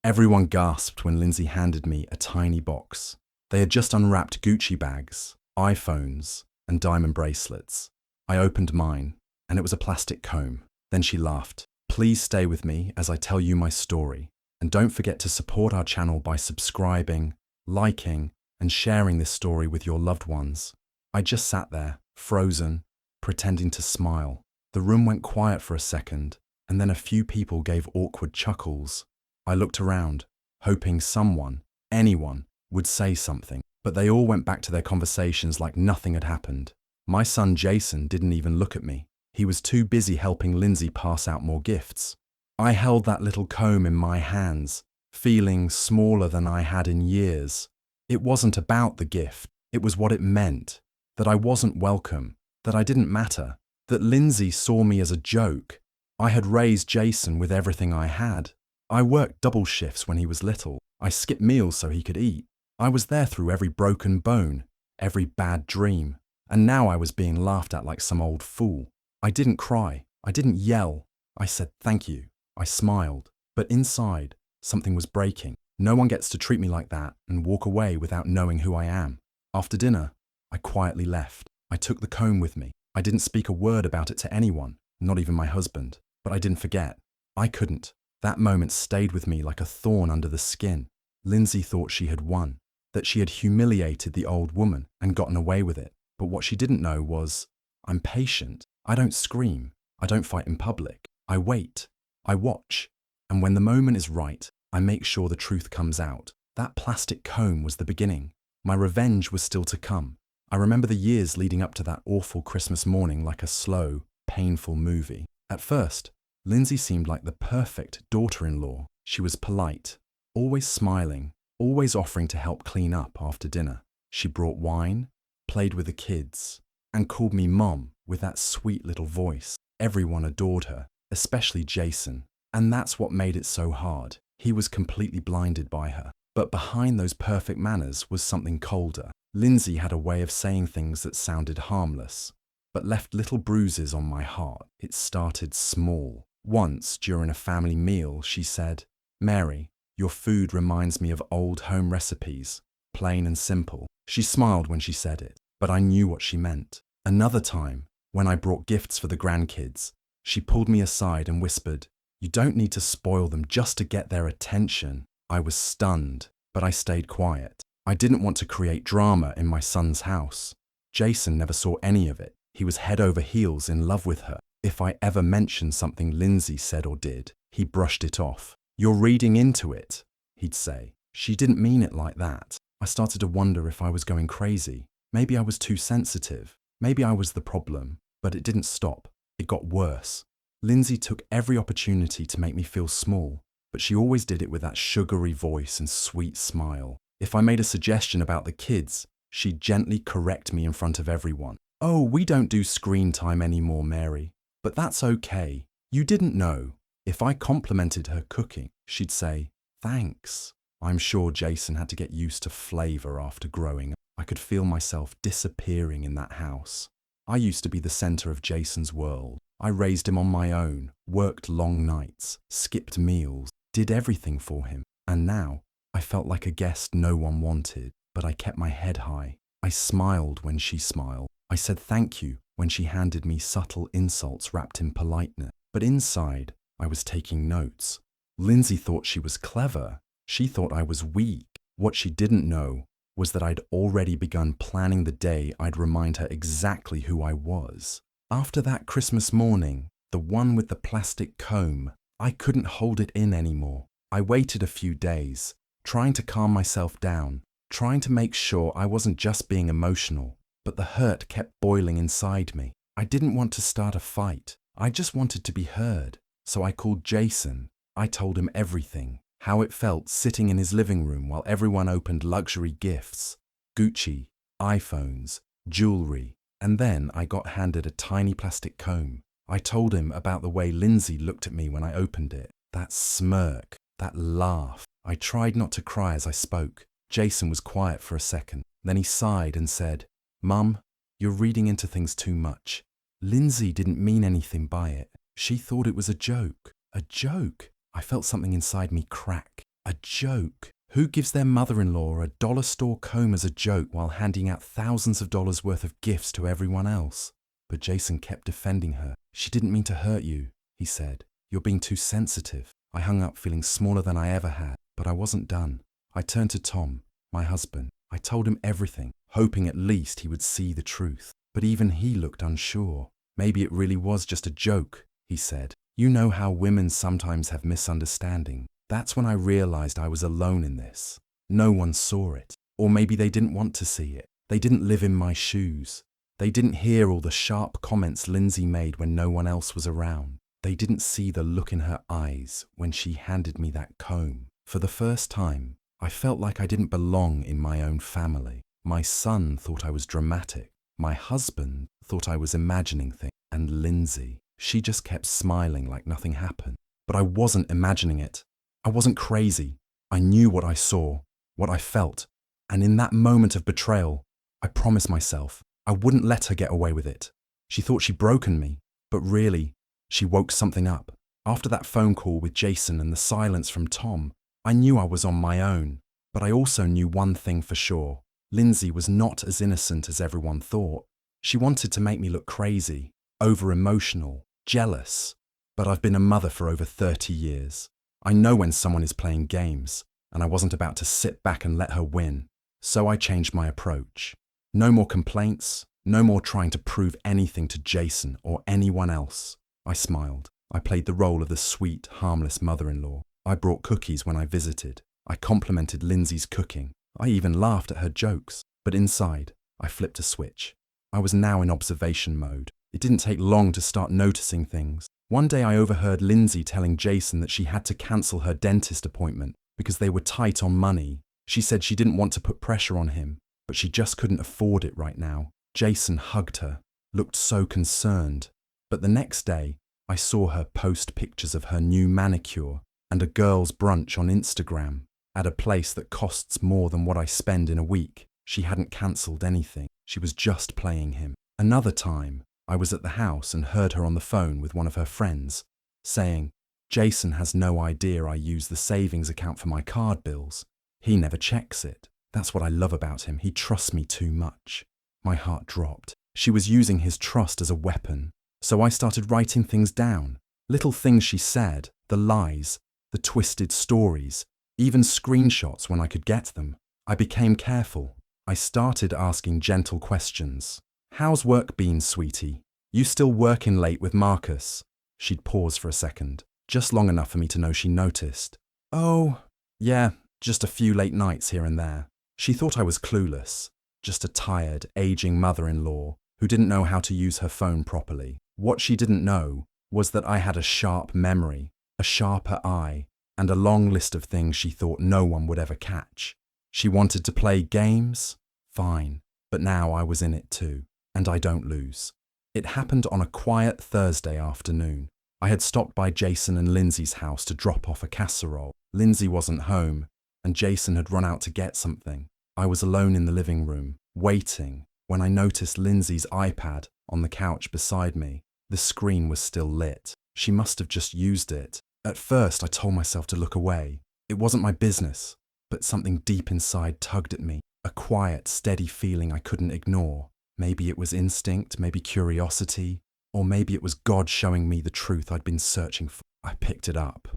Everyone gasped when Lindsay handed me a tiny box. They had just unwrapped Gucci bags, iPhones, and diamond bracelets. I opened mine, and it was a plastic comb. Then she laughed. Please stay with me as I tell you my story. And don't forget to support our channel by subscribing, liking, and sharing this story with your loved ones. I just sat there, frozen, pretending to smile. The room went quiet for a second, and then a few people gave awkward chuckles. I looked around, hoping someone, anyone, would say something, but they all went back to their conversations like nothing had happened. My son Jason didn't even look at me. He was too busy helping Lindsay pass out more gifts. I held that little comb in my hands, feeling smaller than I had in years. It wasn't about the gift, it was what it meant, that I wasn't welcome, that I didn't matter, that Lindsay saw me as a joke. I had raised Jason with everything I had. I worked double shifts when he was little. I skipped meals so he could eat. I was there through every broken bone, every bad dream, and now I was being laughed at like some old fool. I didn't cry. I didn't yell. I said thank you. I smiled. But inside, something was breaking. No one gets to treat me like that and walk away without knowing who I am. After dinner, I quietly left. I took the comb with me. I didn't speak a word about it to anyone, not even my husband. But I didn't forget. I couldn't. That moment stayed with me like a thorn under the skin. Lindsay thought she had won, that she had humiliated the old woman and gotten away with it. But what she didn't know was, I'm patient. I don't scream. I don't fight in public. I wait. I watch. And when the moment is right, I make sure the truth comes out. That plastic comb was the beginning. My revenge was still to come. I remember the years leading up to that awful Christmas morning like a slow, painful movie. At first, Lindsay seemed like the perfect daughter-in-law. She was polite, always smiling, always offering to help clean up after dinner. She brought wine, played with the kids, and called me Mom with that sweet little voice. Everyone adored her, especially Jason. And that's what made it so hard. He was completely blinded by her. But behind those perfect manners was something colder. Lindsay had a way of saying things that sounded harmless, but left little bruises on my heart. It started small. Once, during a family meal, she said, Mary, your food reminds me of old home recipes, plain and simple. She smiled when she said it, but I knew what she meant. Another time, when I brought gifts for the grandkids, she pulled me aside and whispered, you don't need to spoil them just to get their attention. I was stunned, but I stayed quiet. I didn't want to create drama in my son's house. Jason never saw any of it. He was head over heels in love with her. If I ever mentioned something Lindsay said or did, he brushed it off. You're reading into it, he'd say. She didn't mean it like that. I started to wonder if I was going crazy. Maybe I was too sensitive. Maybe I was the problem. But it didn't stop. It got worse. Lindsay took every opportunity to make me feel small, but she always did it with that sugary voice and sweet smile. If I made a suggestion about the kids, she'd gently correct me in front of everyone. Oh, we don't do screen time anymore, Mary. But that's okay. You didn't know. If I complimented her cooking, she'd say, thanks. I'm sure Jason had to get used to flavor after growing up. I could feel myself disappearing in that house. I used to be the center of Jason's world. I raised him on my own, worked long nights, skipped meals, did everything for him. And now, I felt like a guest no one wanted, but I kept my head high. I smiled when she smiled. I said thank you when she handed me subtle insults wrapped in politeness. But inside, I was taking notes. Lindsay thought she was clever. She thought I was weak. What she didn't know was that I'd already begun planning the day I'd remind her exactly who I was. After that Christmas morning, the one with the plastic comb, I couldn't hold it in anymore. I waited a few days, trying to calm myself down, trying to make sure I wasn't just being emotional, but the hurt kept boiling inside me. I didn't want to start a fight. I just wanted to be heard. So I called Jason. I told him everything, how it felt sitting in his living room while everyone opened luxury gifts, Gucci, iPhones, jewelry, and then I got handed a tiny plastic comb. I told him about the way Lindsay looked at me when I opened it, that smirk, that laugh. I tried not to cry as I spoke. Jason was quiet for a second. Then he sighed and said, Mum, you're reading into things too much. Lindsay didn't mean anything by it. She thought it was a joke. A joke? I felt something inside me crack. A joke. Who gives their mother-in-law a dollar store comb as a joke while handing out thousands of dollars worth of gifts to everyone else? But Jason kept defending her. She didn't mean to hurt you, he said. You're being too sensitive. I hung up feeling smaller than I ever had, but I wasn't done. I turned to Tom, my husband. I told him everything, hoping at least he would see the truth. But even he looked unsure. Maybe it really was just a joke, he said. You know how women sometimes have misunderstanding. That's when I realized I was alone in this. No one saw it. Or maybe they didn't want to see it. They didn't live in my shoes. They didn't hear all the sharp comments Lindsay made when no one else was around. They didn't see the look in her eyes when she handed me that comb. For the first time, I felt like I didn't belong in my own family. My son thought I was dramatic. My husband thought I was imagining things. And Lindsay, she just kept smiling like nothing happened. But I wasn't imagining it. I wasn't crazy. I knew what I saw, what I felt. And in that moment of betrayal, I promised myself I wouldn't let her get away with it. She thought she'd broken me, but really, she woke something up. After that phone call with Jason and the silence from Tom, I knew I was on my own. But I also knew one thing for sure. Lindsay was not as innocent as everyone thought. She wanted to make me look crazy, over-emotional, jealous. But I've been a mother for over 30 years. I know when someone is playing games, and I wasn't about to sit back and let her win. So I changed my approach. No more complaints, no more trying to prove anything to Jason or anyone else. I smiled. I played the role of the sweet, harmless mother-in-law. I brought cookies when I visited. I complimented Lindsay's cooking. I even laughed at her jokes. But inside, I flipped a switch. I was now in observation mode. It didn't take long to start noticing things. One day I overheard Lindsay telling Jason that she had to cancel her dentist appointment because they were tight on money. She said she didn't want to put pressure on him, but she just couldn't afford it right now. Jason hugged her, looked so concerned. But the next day, I saw her post pictures of her new manicure and a girl's brunch on Instagram at a place that costs more than what I spend in a week. She hadn't cancelled anything. She was just playing him. Another time, I was at the house and heard her on the phone with one of her friends, saying, Jason has no idea I use the savings account for my card bills. He never checks it. That's what I love about him. He trusts me too much. My heart dropped. She was using his trust as a weapon. So I started writing things down. Little things she said, the lies, the twisted stories, even screenshots when I could get them. I became careful. I started asking gentle questions. How's work been, sweetie? You still working late with Marcus? She'd pause for a second, just long enough for me to know she noticed. Oh, yeah, just a few late nights here and there. She thought I was clueless, just a tired, aging mother-in-law who didn't know how to use her phone properly. What she didn't know was that I had a sharp memory, a sharper eye, and a long list of things she thought no one would ever catch. She wanted to play games? Fine, but now I was in it too. And I don't lose. It happened on a quiet Thursday afternoon. I had stopped by Jason and Lindsay's house to drop off a casserole. Lindsay wasn't home, and Jason had run out to get something. I was alone in the living room, waiting, when I noticed Lindsay's iPad on the couch beside me. The screen was still lit. She must have just used it. At first, I told myself to look away. It wasn't my business, but something deep inside tugged at me, a quiet, steady feeling I couldn't ignore. Maybe it was instinct, maybe curiosity, or maybe it was God showing me the truth I'd been searching for. I picked it up.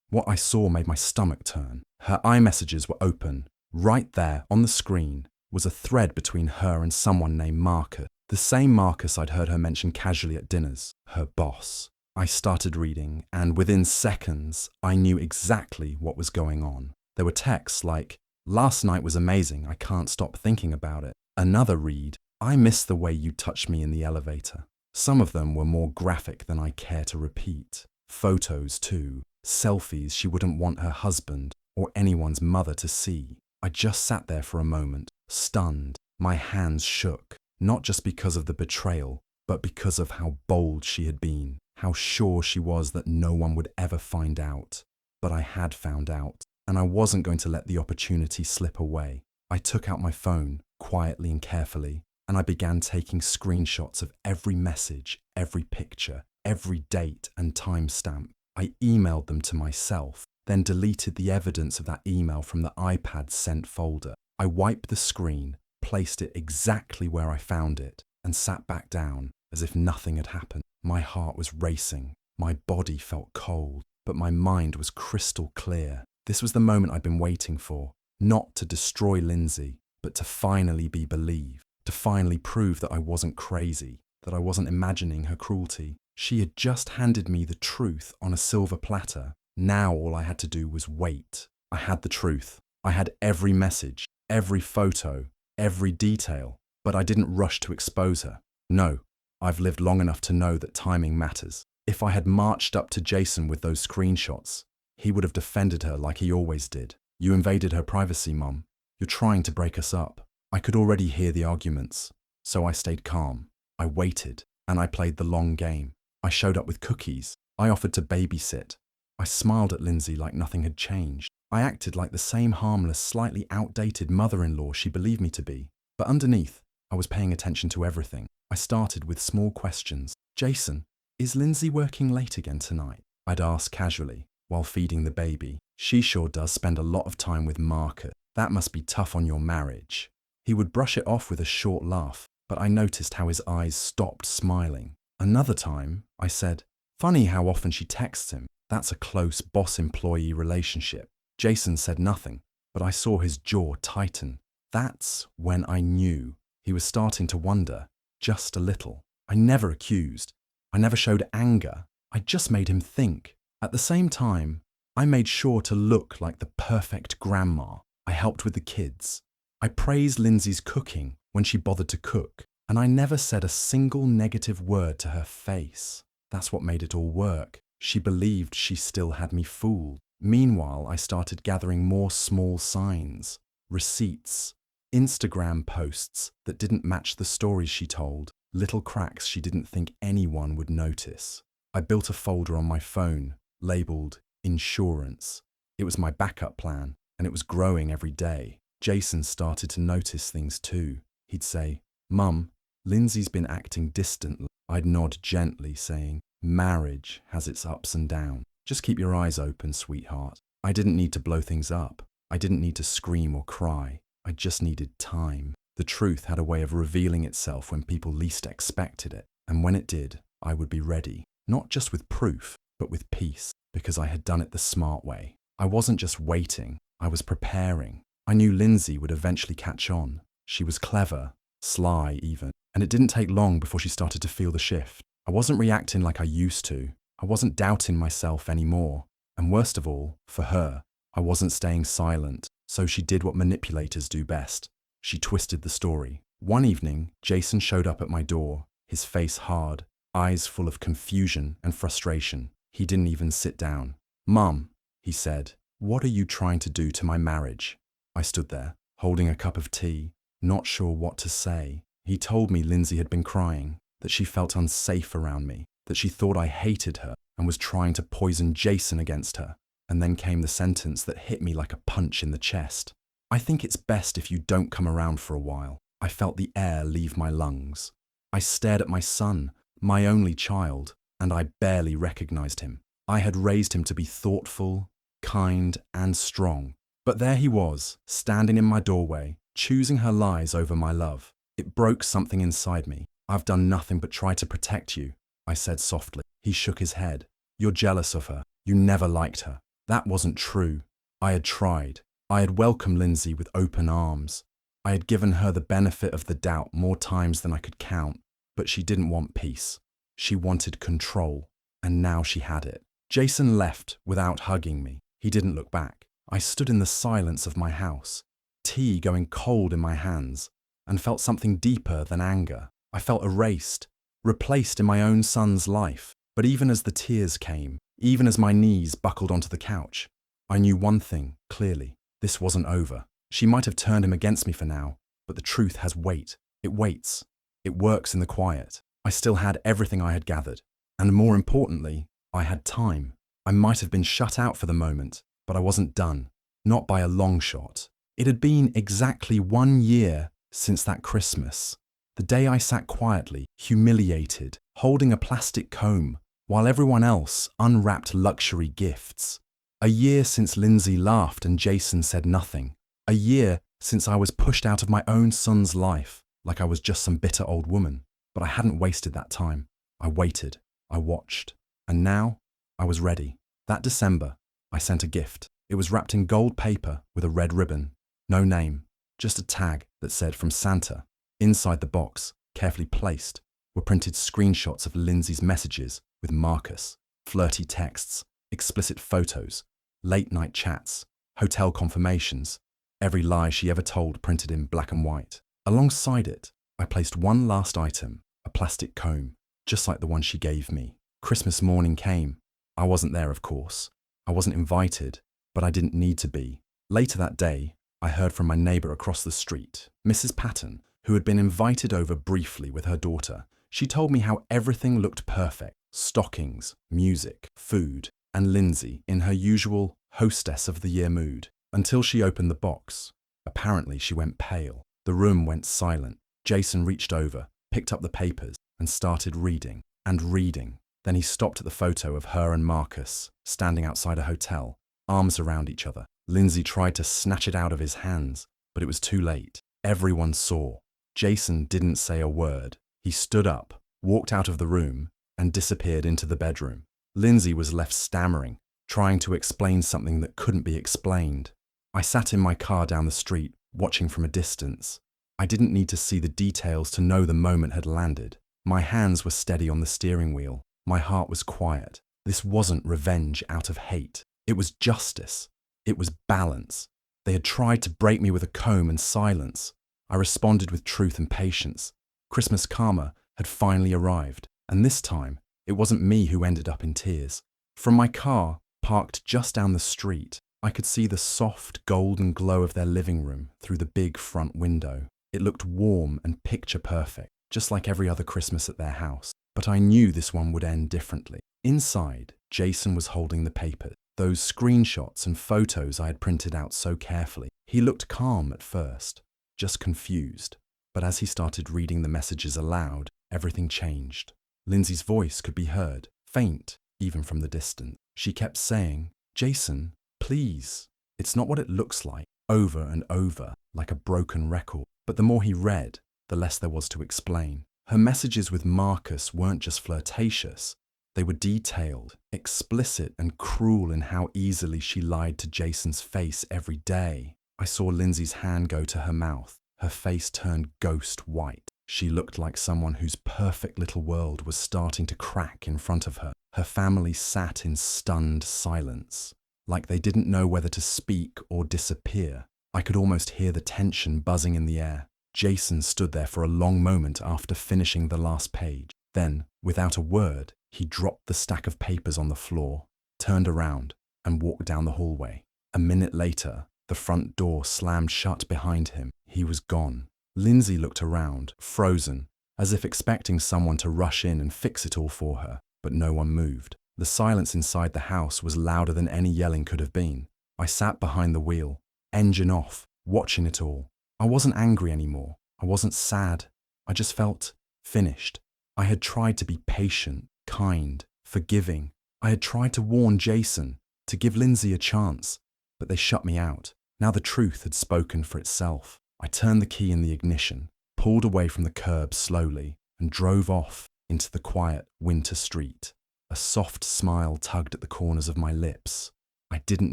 What I saw made my stomach turn. Her iMessages were open. Right there, on the screen, was a thread between her and someone named Marcus. The same Marcus I'd heard her mention casually at dinners. Her boss. I started reading, and within seconds, I knew exactly what was going on. There were texts like, "Last night was amazing, I can't stop thinking about it." Another read, "I miss the way you touched me in the elevator." Some of them were more graphic than I care to repeat. Photos too, selfies she wouldn't want her husband or anyone's mother to see. I just sat there for a moment, stunned. My hands shook, not just because of the betrayal, but because of how bold she had been, how sure she was that no one would ever find out. But I had found out, and I wasn't going to let the opportunity slip away. I took out my phone, quietly and carefully, and I began taking screenshots of every message, every picture, every date and timestamp. I emailed them to myself. then deleted the evidence of that email from the iPad sent folder. I wiped the screen, placed it exactly where I found it, and sat back down as if nothing had happened. My heart was racing, my body felt cold, but my mind was crystal clear. This was the moment I'd been waiting for, not to destroy Lindsay, but to finally be believed, to finally prove that I wasn't crazy, that I wasn't imagining her cruelty. She had just handed me the truth on a silver platter. Now all I had to do was wait. I had the truth. I had every message, every photo, every detail, but I didn't rush to expose her. No, I've lived long enough to know that timing matters. If I had marched up to Jason with those screenshots, he would have defended her like he always did. You invaded her privacy, Mum. You're trying to break us up. I could already hear the arguments, so I stayed calm. I waited, and I played the long game. I showed up with cookies. I offered to babysit. I smiled at Lindsay like nothing had changed. I acted like the same harmless, slightly outdated mother-in-law she believed me to be. But underneath, I was paying attention to everything. I started with small questions. Jason, is Lindsay working late again tonight? I'd ask casually, while feeding the baby. She sure does spend a lot of time with Marcus. That must be tough on your marriage. He would brush it off with a short laugh, but I noticed how his eyes stopped smiling. Another time, I said, funny how often she texts him. That's a close boss-employee relationship. Jason said nothing, but I saw his jaw tighten. That's when I knew he was starting to wonder, just a little. I never accused. I never showed anger. I just made him think. At the same time, I made sure to look like the perfect grandma. I helped with the kids. I praised Lindsay's cooking when she bothered to cook, and I never said a single negative word to her face. That's what made it all work. She believed she still had me fooled. Meanwhile, I started gathering more small signs, receipts, Instagram posts that didn't match the stories she told, little cracks she didn't think anyone would notice. I built a folder on my phone, labeled insurance. It was my backup plan, and it was growing every day. Jason started to notice things too. He'd say, Mum, Lindsay's been acting distant. I'd nod gently, saying, marriage has its ups and downs. Just keep your eyes open, sweetheart. I didn't need to blow things up. I didn't need to scream or cry. I just needed time. The truth had a way of revealing itself when people least expected it. And when it did, I would be ready. Not just with proof, but with peace, because I had done it the smart way. I wasn't just waiting, I was preparing. I knew Lindsay would eventually catch on. She was clever, sly even, and it didn't take long before she started to feel the shift. I wasn't reacting like I used to. I wasn't doubting myself anymore. And worst of all, for her, I wasn't staying silent, so she did what manipulators do best. She twisted the story. One evening, Jason showed up at my door, his face hard, eyes full of confusion and frustration. He didn't even sit down. Mum, he said, what are you trying to do to my marriage? I stood there, holding a cup of tea, not sure what to say. He told me Lindsay had been crying, that she felt unsafe around me, that she thought I hated her and was trying to poison Jason against her. And then came the sentence that hit me like a punch in the chest. I think it's best if you don't come around for a while. I felt the air leave my lungs. I stared at my son, my only child, and I barely recognized him. I had raised him to be thoughtful, kind, and strong. But there he was, standing in my doorway, choosing her lies over my love. It broke something inside me. I've done nothing but try to protect you, I said softly. He shook his head. You're jealous of her. You never liked her. That wasn't true. I had tried. I had welcomed Lindsay with open arms. I had given her the benefit of the doubt more times than I could count, but she didn't want peace. She wanted control, and now she had it. Jason left without hugging me. He didn't look back. I stood in the silence of my house, tea going cold in my hands, and felt something deeper than anger. I felt erased, replaced in my own son's life. But even as the tears came, even as my knees buckled onto the couch, I knew one thing clearly. This wasn't over. She might have turned him against me for now, but the truth has weight. It waits. It works in the quiet. I still had everything I had gathered. And more importantly, I had time. I might have been shut out for the moment, but I wasn't done. Not by a long shot. It had been exactly 1 year since that Christmas. The day I sat quietly, humiliated, holding a plastic comb, while everyone else unwrapped luxury gifts. A year since Lindsay laughed and Jason said nothing. A year since I was pushed out of my own son's life like I was just some bitter old woman. But I hadn't wasted that time. I waited. I watched. And now I was ready. That December, I sent a gift. It was wrapped in gold paper with a red ribbon. No name, just a tag that said from Santa. Inside the box, carefully placed, were printed screenshots of Lindsay's messages with Marcus, flirty texts, explicit photos, late-night chats, hotel confirmations, every lie she ever told printed in black and white. Alongside it, I placed one last item, a plastic comb, just like the one she gave me. Christmas morning came. I wasn't there, of course. I wasn't invited, but I didn't need to be. Later that day, I heard from my neighbour across the street, Mrs. Patton, who had been invited over briefly with her daughter. She told me how everything looked perfect. Stockings, music, food, and Lindsay in her usual hostess of the year mood. Until she opened the box. Apparently she went pale. The room went silent. Jason reached over, picked up the papers, and started reading and reading. Then he stopped at the photo of her and Marcus, standing outside a hotel, arms around each other. Lindsay tried to snatch it out of his hands, but it was too late. Everyone saw. Jason didn't say a word. He stood up, walked out of the room, and disappeared into the bedroom. Lindsay was left stammering, trying to explain something that couldn't be explained. I sat in my car down the street, watching from a distance. I didn't need to see the details to know the moment had landed. My hands were steady on the steering wheel. My heart was quiet. This wasn't revenge out of hate. It was justice. It was balance. They had tried to break me with a comb and silence. I responded with truth and patience. Christmas karma had finally arrived, and this time, it wasn't me who ended up in tears. From my car, parked just down the street, I could see the soft, golden glow of their living room through the big front window. It looked warm and picture-perfect, just like every other Christmas at their house. But I knew this one would end differently. Inside, Jason was holding the papers, those screenshots and photos I had printed out so carefully. He looked calm at first, just confused. But as he started reading the messages aloud, everything changed. Lindsay's voice could be heard, faint, even from the distance. She kept saying, "Jason, please." It's not what it looks like, over and over, like a broken record. But the more he read, the less there was to explain. Her messages with Marcus weren't just flirtatious. They were detailed, explicit, and cruel in how easily she lied to Jason's face every day. I saw Lindsay's hand go to her mouth. Her face turned ghost white. She looked like someone whose perfect little world was starting to crack in front of her. Her family sat in stunned silence, like they didn't know whether to speak or disappear. I could almost hear the tension buzzing in the air. Jason stood there for a long moment after finishing the last page. Then, without a word, he dropped the stack of papers on the floor, turned around, and walked down the hallway. A minute later, the front door slammed shut behind him. He was gone. Lindsay looked around, frozen, as if expecting someone to rush in and fix it all for her, but no one moved. The silence inside the house was louder than any yelling could have been. I sat behind the wheel, engine off, watching it all. I wasn't angry anymore. I wasn't sad. I just felt finished. I had tried to be patient, kind, forgiving. I had tried to warn Jason, to give Lindsay a chance, but they shut me out. Now the truth had spoken for itself. I turned the key in the ignition, pulled away from the curb slowly, and drove off into the quiet winter street. A soft smile tugged at the corners of my lips. I didn't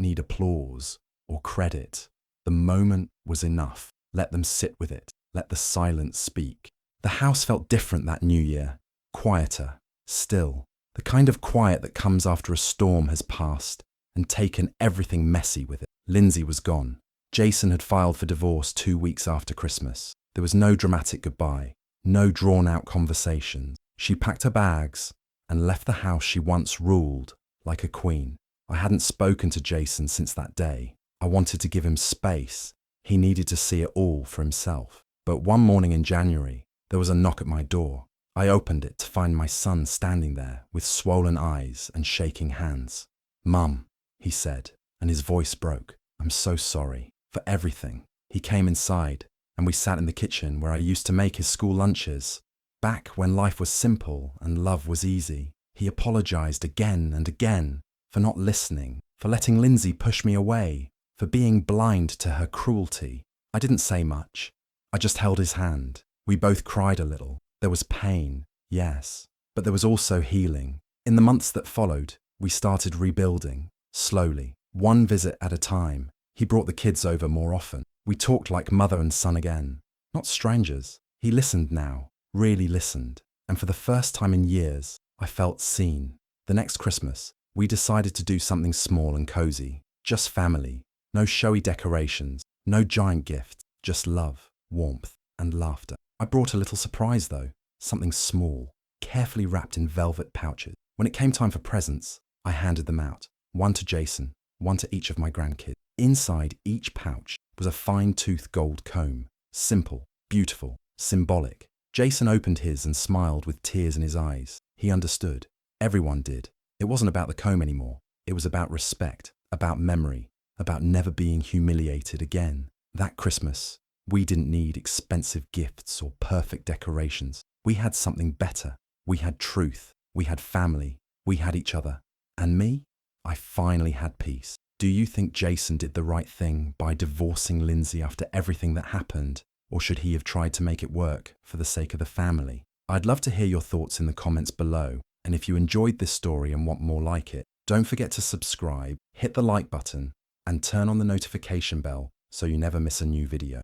need applause or credit. The moment was enough. Let them sit with it. Let the silence speak. The house felt different that new year. Quieter, still. The kind of quiet that comes after a storm has passed and taken everything messy with it. Lindsay was gone. Jason had filed for divorce 2 weeks after Christmas. There was no dramatic goodbye, no drawn-out conversations. She packed her bags and left the house she once ruled like a queen. I hadn't spoken to Jason since that day. I wanted to give him space. He needed to see it all for himself. But one morning in January, there was a knock at my door. I opened it to find my son standing there with swollen eyes and shaking hands. "Mum," he said, and his voice broke. "I'm so sorry for everything." He came inside, and we sat in the kitchen where I used to make his school lunches. Back when life was simple and love was easy. He apologized again and again for not listening, for letting Lindsay push me away, for being blind to her cruelty. I didn't say much. I just held his hand. We both cried a little. There was pain, yes, but there was also healing. In the months that followed, we started rebuilding, slowly, one visit at a time. He brought the kids over more often. We talked like mother and son again, not strangers. He listened now, really listened, and for the first time in years, I felt seen. The next Christmas, we decided to do something small and cozy, just family, no showy decorations, no giant gifts, just love, warmth, and laughter. I brought a little surprise though, something small, carefully wrapped in velvet pouches. When it came time for presents, I handed them out, one to Jason, one to each of my grandkids. Inside each pouch was a fine-toothed gold comb, simple, beautiful, symbolic. Jason opened his and smiled with tears in his eyes. He understood. Everyone did. It wasn't about the comb anymore. It was about respect, about memory, about never being humiliated again. That Christmas, we didn't need expensive gifts or perfect decorations. We had something better. We had truth. We had family. We had each other. And me? I finally had peace. Do you think Jason did the right thing by divorcing Lindsay after everything that happened? Or should he have tried to make it work for the sake of the family? I'd love to hear your thoughts in the comments below. And if you enjoyed this story and want more like it, don't forget to subscribe, hit the like button, and turn on the notification bell so you never miss a new video.